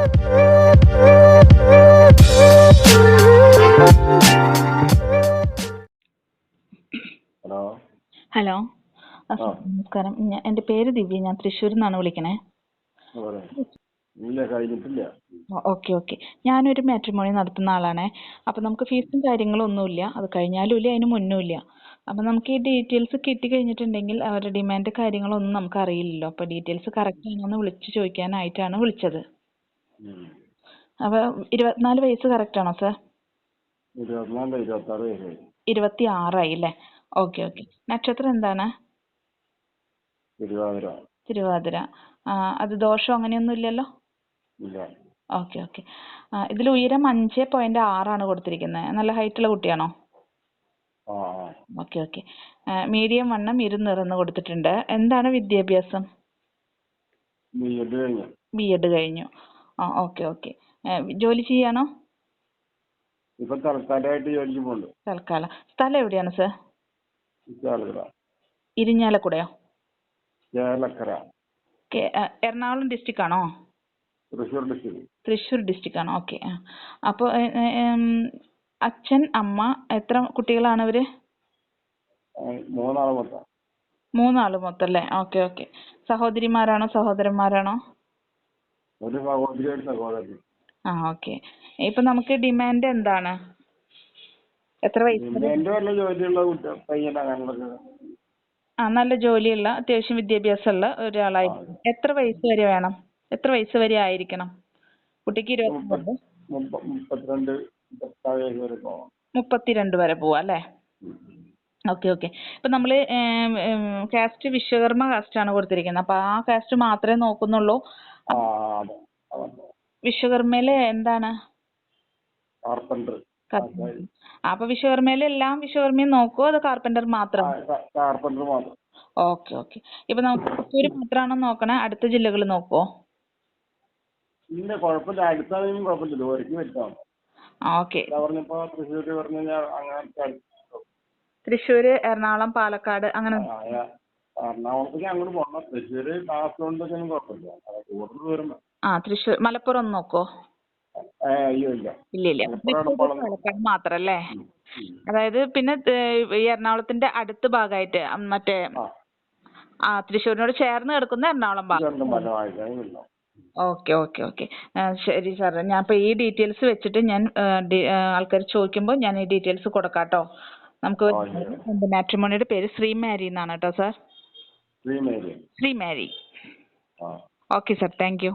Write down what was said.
Hello. Hello ആ നമസ്കാരം. എൻ്റെ പേര് ദിവ്യ. ഞാൻ തൃശ്ശൂരിൽ നിന്നാണ് വിളിക്കണേ. പറ. ഇല്ല, കഴിഞ്ഞിട്ടില്ല. Okay okay. ഞാനൊരു മാട്രിമോണി നടത്തുന്ന ആളാണേ. അപ്പം നമുക്ക് ഫീസും കാര്യങ്ങളും ഒന്നുമില്ല. അത് കഴിഞ്ഞാലും ഇല്ല, അതിന് മുന്നും ഇല്ല. അപ്പം നമുക്ക് ഈ ഡീറ്റെയിൽസ് കിട്ടി കഴിഞ്ഞിട്ടുണ്ടെങ്കിൽ അവരുടെ ഡിമാൻഡ് കാര്യങ്ങളൊന്നും നമുക്ക് അറിയില്ലല്ലോ. അപ്പോൾ ഡീറ്റെയിൽസ് കറക്റ്റ് ആണോന്ന് വിളിച്ച് ചോദിക്കാനായിട്ടാണ് വിളിച്ചത്. ഉം. അപ്പോൾ 24 വയസ്സ് കറക്റ്റ് ആണോ സാർ? 24, 26 വയസ്സായി. 26 അല്ലേ? Okay okay. നക്ഷത്രം എന്താണ്? തിരുവാതിര. തിരുവാതിര. അത് ദോഷം അങ്ങനെയൊന്നും ഇല്ലല്ലോ? ഇല്ല. Okay okay. ഇതിൽ ഉയരം 5.6 ആണ് കൊടുത്തിരിക്കുന്നത്. നല്ല ഹൈറ്റുള്ള കുട്ടിയാണോ? ആ ആ. Okay okay. മീഡിയം വണ്ണം, ഇരുനിറന്ന് കൊടുത്തിട്ടുണ്ട്. എന്താണ് വിദ്യാഭ്യാസം? ബി.എഡ് കഴിഞ്ഞു. ബി.എഡ് കഴിഞ്ഞു. Okay okay. ജോലി ചെയ്യാണോ? ഇപ്പൊ തൽക്കാലമായിട്ട് ജോലിക്ക് പോകുന്നുണ്ട്. തൽക്കാലം. സ്ഥലം എവിടെയാണ് സർ? ചേലക്കര. ഇരിഞ്ഞാലക്കുടയോ? ചേലക്കര. എറണാകുളം ഡിസ്ട്രിക്റ്റ് ആണോ? തൃശ്ശൂർ ഡിസ്ട്രിക്ട്. തൃശ്ശൂർ ഡിസ്ട്രിക്റ്റ് ആണ്. ഓക്കെ. അപ്പോൾ അച്ഛൻ, അമ്മ, എത്ര കുട്ടികളാണ് അവര്? 3 ആള് മൊത്തം. 3 ആള് മൊത്തം അല്ലേ? Okay okay. സഹോദരിമാരാണോ സഹോദരന്മാരാണോ? ഒരു സഹോദരി, ഒരു സഹോദരൻ. ഓക്കെ. ഇപ്പൊ നമുക്ക് ഡിമാൻഡ് എന്താണ്? എത്ര വയസ്സ്? എന്റെ വല്ല ജോലിയുള്ള കുട്ടി പയ്യൻ അങ്ങനെയുള്ള. നല്ല ജോലിയുള്ള, അത്യാവശ്യം വിദ്യാഭ്യാസമുള്ള ഒരാളായിരിക്കും. എത്ര വയസ്സ് വരെ വേണം? എത്ര വയസ്സ് വരെ ആയിരിക്കണം? കുട്ടിക്ക് 22. 32, 37 വയസ്സ് വരെ പോകാം. 32 വരെ പോവാം അല്ലേ? Okay okay. ഇപ്പൊ നമ്മള് കാസ്റ്റ് വിശ്വകർമ്മ കാസ്റ്റ് ആണ് കൊടുത്തിരിക്കുന്നത്. അപ്പൊ ആ കാസ്റ്റ് മാത്രമേ നോക്കുന്നുള്ളൂ? ആ അതെ. വിശ്വകർമ്മയില് എന്താണ്? കാർപ്പൻറ്റർ. അപ്പൊ വിശ്വകർമ്മയില് എല്ലാം വിശ്വകർമ്മയും നോക്കുവോ, അതോ കാർപ്പന്റർ മാത്രം? കാർപ്പൻറ്റർ മാത്രം. Okay okay. ഇപ്പൊ നമുക്ക് തൃശ്ശൂര് മാത്രമാണോ നോക്കണേ? അടുത്ത ജില്ലകൾ നോക്കുവോ? ഇല്ല, കുഴപ്പമില്ല. അടുത്താണെങ്കിലും കുഴപ്പമില്ല. ദൂരേക്ക് പറ്റാണ്. ഓക്കെ. പറഞ്ഞപ്പോ തൃശ്ശൂര് പറഞ്ഞു കഴിഞ്ഞാൽ അങ്ങനെ തൃശ്ശൂര്, എറണാകുളം, പാലക്കാട് അങ്ങനെ. എറണാകുളത്തേക്ക് അങ്ങോട്ട് പോകണം. തൃശ്ശൂര്, കാസർഗോഡൊന്നും കുഴപ്പമില്ല. കൂടുതൽ ദൂരം. തൃശ്ശൂർ, മലപ്പുറം ഒന്ന് നോക്കോ? അയ്യോ ഇല്ല. ഇല്ല. പാലക്കാട് മാത്രല്ലേ? അതായത് പിന്നെ ഈ എറണാകുളത്തിന്റെ അടുത്ത ഭാഗമായിട്ട് മറ്റേ തൃശ്ശൂരിനോട് ചേർന്ന് കിടക്കുന്ന എറണാകുളം ഭാഗം. Okay okay okay. ശരി സാർ. ഞാൻ ഇപ്പൊ ഈ ഡീറ്റെയിൽസ് വെച്ചിട്ട് ഞാൻ ആൾക്കാർ ചോദിക്കുമ്പോൾ ഞാൻ ഈ ഡീറ്റെയിൽസ് കൊടുക്കാട്ടോ. നമുക്ക് മാട്രിമോണിയുടെ പേര് ശ്രീമാരി എന്നാണ് കേട്ടോ sir. Shrimari. Okay sir, thank U.